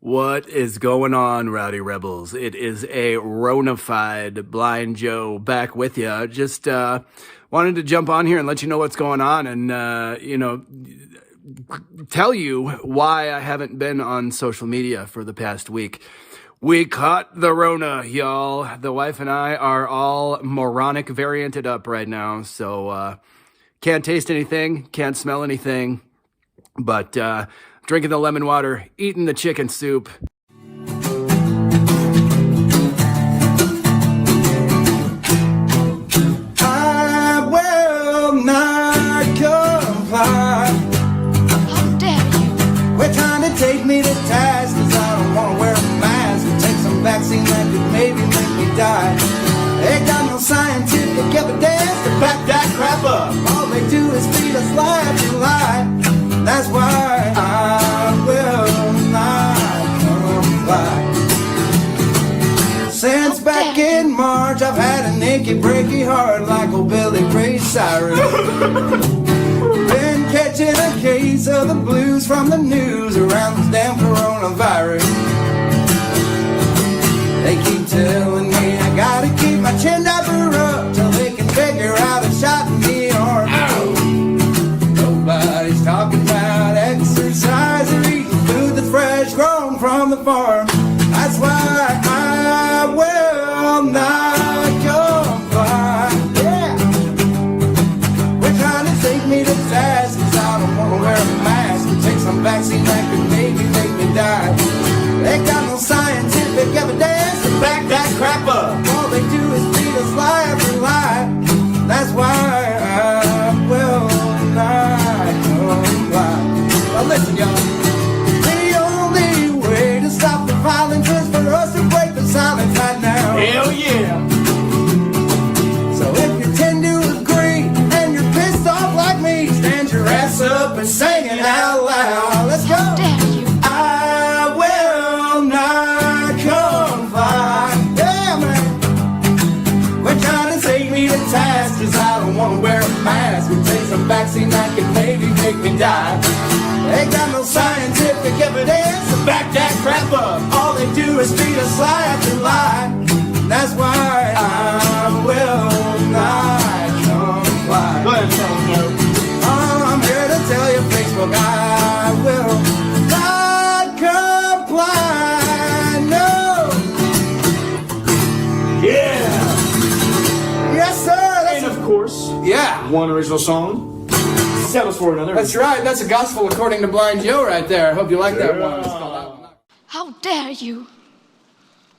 What is going on, Rowdy Rebels? It is a Rona-fied Blind Joe back with you. Just wanted to jump on here and let you know what's going on and, tell you why I haven't been on social media for the past week. We caught the Rona, y'all. The wife and I are all moronic varianted up right now, so can't taste anything, can't smell anything, but drinking the lemon water, eating the chicken soup. I will not comply. How dare you? We're trying to take me to task, cause I don't wanna wear a mask and take some vaccine that could maybe make me die. Ain't got no scientific evidence to back that crap up. All they do is feed us lie after lie. That's why I will not comply. Since back in March, I've had an achy, breaky heart like old Billy Ray Cyrus. Been catching a case of the blues from the news around this damn coronavirus. They keep telling me I gotta keep my chin diaper up till they can figure out a shot in me or nobody's talking about exercise or eating food that's fresh, grown from the farm. That's why I will not comply. Yeah. We're trying to take me to task, cause I don't wanna wear a mask and take some vaccine that could maybe make me die. They got no scientific evidence to back that crap up. All they do is feed us lie after lie. That's why I will not comply. Well, listen, y'all. The only way to stop the violence is for us to break the silence right now. Hell yeah! So if you tend to agree and you're pissed off like me, stand your ass up and sing it out loud. Let's go. How dare you? I will not comply. Yeah, man. We're trying to take me to task, cause I don't wanna wear a mask and take some vaccine that could maybe make me die. They got no scientific evidence to back that crap up. All they do is feed us lie after lie. That's why I will not comply. Go ahead, tell them, Joe. I'm here to tell you, Facebook, I will not comply. No. Yeah! Yes, sir. And of course, Yeah. one original song settles for another. That's right. That's a gospel according to Blind Joe right there. I hope you like that one. It's called How dare you?